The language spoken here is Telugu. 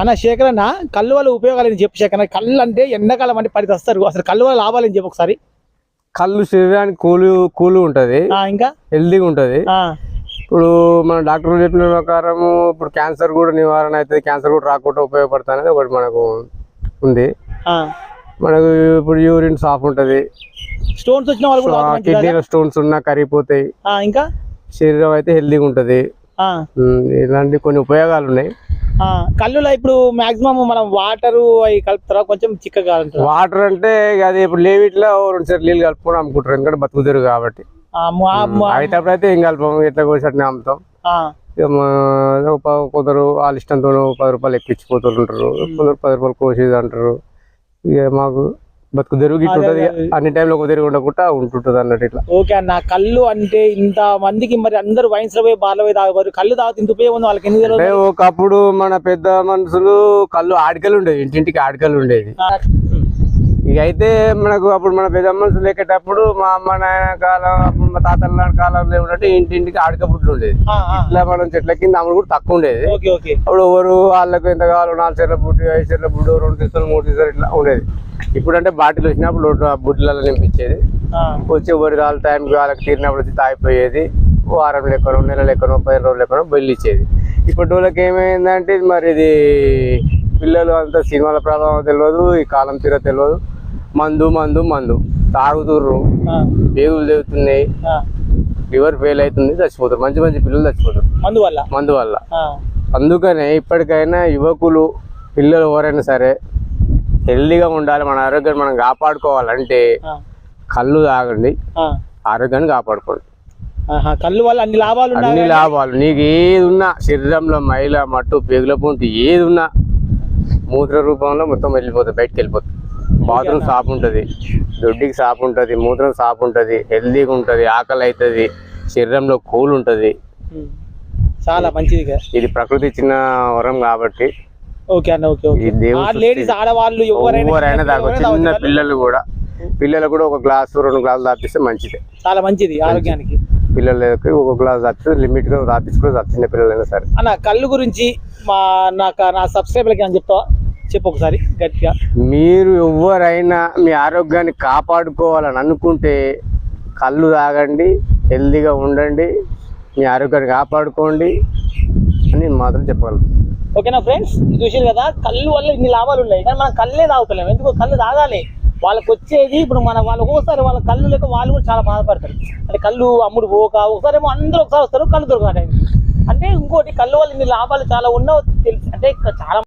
అన్న శేఖర్ అన్న, కళ్ళు వల్ల ఉపయోగాలు చెప్పు శేఖర్. కళ్ళు అంటే ఎండాకాలం అంటే పడి వస్తారు, అసలు కళ్ళు వల్ల లాభాలు అని చెప్పు ఒకసారి. కళ్ళు శరీరానికి కూలు ఉంటది, ఇంకా హెల్దీగా ఉంటది. ఇప్పుడు మన డాక్టర్లు చెప్పిన ప్రకారం ఇప్పుడు క్యాన్సర్ కూడా నివారణ అవుతుంది, క్యాన్సర్ కూడా రాకుండా ఉపయోగపడుతుంది అనేది ఒకటి మనకు ఉంది. మనకు ఇప్పుడు యూరిన్ సాఫ్ ఉంటది, స్టోన్స్ వచ్చిన వాళ్ళు కూడా కిడ్నీలో స్టోన్స్ ఉన్నా కరిగిపోతాయి, ఇంకా శరీరం అయితే హెల్దీగా ఉంటది. ఇలాంటి కొన్ని ఉపయోగాలు ఉన్నాయి. కళ్ళులో ఇప్పుడు మాక్సిమం మనం వాటర్ అవి కలుపుతారా, కొంచెం చిక్కగా వాటర్ అంటే అది ఇప్పుడు లేవిట్లో 2 సార్లు నీళ్ళు కలుపుకొని అమ్ముకుంటారు, ఎందుకంటే బతుకుతారు కాబట్టి. అయితే అయితే ఏం కలపము, ఎట్లా కోసట్ని అమ్ముతాం. కొందరు వాళ్ళ ఇష్టంతో 10 రూపాయలు ఎక్కించిపోతుంటారు, కొందరు 10 రూపాయలు కోసేది అంటారు. ఇక మాకు బతుకు తెరుగు ఇట్టుంటది, అన్ని టైంలో ఒక తెరుగు ఉండకుండా ఉంటుంటది అన్నట్టు ఇట్లా. ఓకే అన్న, కళ్ళు అంటే ఇంత మందికి మరి అందరు వైన్స్ లో పోయి బార్లో పోయి తాగరు, కళ్ళు తాగితే ఇంత ఉపయోగం ఉంది వాళ్ళకి. అంటే ఒకప్పుడు మన పెద్ద మనుషులు కళ్ళు ఆడికలు ఉండేది, ఇంటింటికి ఆడికలు ఉండేది. ఇక అయితే మనకు అప్పుడు మన పెద్ద మనుషులు ఎక్కేటప్పుడు మా అమ్మ నాయన కాలం, అప్పుడు మా తాతల కాలంలో ఏమిటంటే ఇంటింటికి ఆడిక బుడ్లు ఉండేది. ఇట్లా మనం చెట్ల కింద అమ్ముడు కూడా తక్కువ ఉండేది. అప్పుడు ఎవరు వాళ్ళకు ఎంత కావాలి 4 చీరల బుడ్డి, 5 చీరల బుడ్డు, 2 తీసాలు 3 తీసాలు ఇట్లా ఉండేది. ఇప్పుడు అంటే బాటిల్ వచ్చినప్పుడు బుడ్లలో నింపించేది, వచ్చి ఎవరి వాళ్ళ టైంకి వాళ్ళకి తీరినప్పుడు వచ్చి తాగిపోయేది. వారం లెక్కనో, నెల లెక్కనో, 15 రోజులు లెక్కనో బయలు ఇచ్చేది. ఇప్పుడు వాళ్ళకి ఏమైందంటే మరి ఇది పిల్లలు అంతా సినిమాల ప్రభావం తెలియదు, ఈ కాలం తీర తెలియదు, మందు మందు మందు తాగుతుర్రు, పేగులు తెగుతున్నాయి, లివర్ ఫెయిల్ అవుతుంది, చచ్చిపోతారు. మంచి మంచి పిల్లలు చచ్చిపోతారు మందు వల్ల. అందుకనే ఇప్పటికైనా యువకులు, పిల్లలు ఎవరైనా సరే హెల్దీగా ఉండాలి, మన ఆరోగ్యాన్ని మనం కాపాడుకోవాలంటే కళ్ళు తాగండి, ఆరోగ్యాన్ని కాపాడుకోండి. కళ్ళు వల్ల అన్ని లాభాలు. నీకు ఏది ఉన్నా శరీరంలో మైల మట్టు పేగుల పొంటి ఏది ఉన్నా మూత్ర రూపంలో మొత్తం వెళ్ళిపోతుంది, బయటకు వెళ్ళిపోతుంది. బాత్రూమ్ సాఫ్ ఉంటుంది, దొడ్డికి సాఫ్ ఉంటుంది, మూత్రం సాఫ్ ఉంటుంది, హెల్దీగా ఉంటుంది, ఆకలి అవుతుంది, శరీరంలో కూల్ ఉంటుంది. చాలా మంచిది, ఇది ప్రకృతి ఇచ్చిన వరం కాబట్టి. ఎవరైనా తాగొచ్చు, చిన్న పిల్లలు కూడా 1 గ్లాసు 2 గ్లాసులు తాపిస్తే మంచిదే, చాలా మంచిది ఆరోగ్యానికి. పిల్లలకి 1 గ్లాస్ తాపిస్తే లిమిట్ గా తాపించుకో, చిన్న పిల్లలైనా సరే. అన్న కళ్ళు గురించి నా సబ్స్క్రైబర్లకి అని చెప్పు ఒకసారి గట్టిగా. మీరు ఎవరైనా మీ ఆరోగ్యాన్ని కాపాడుకోవాలని అనుకుంటే కళ్ళు తాగండి, హెల్దీగా ఉండండి, మీ ఆరోగ్యాన్ని కాపాడుకోండి అని మాత్రం చెప్పగలను. ఓకేనా ఫ్రెండ్స్, చూసారు కదా, కళ్ళు వల్ల ఇన్ని లాభాలు ఉన్నాయి, కానీ మనం కళ్ళే తాగుతలేము. ఎందుకు కళ్ళు తాగాలి, వాళ్ళకి వచ్చేది ఇప్పుడు వాళ్ళు ఒక్కోసారి వాళ్ళ కళ్ళు లేక వాళ్ళు కూడా చాలా బాధపడతారు. అంటే కళ్ళు అమ్ముడు పోక ఒకసారి ఏమో అందరూ ఒకసారి వస్తారు, కళ్ళు దొరకదు. అంటే ఇంకోటి కళ్ళు వల్ల ఇన్ని లాభాలు చాలా ఉన్నావు తెలుసు, అంటే చాలా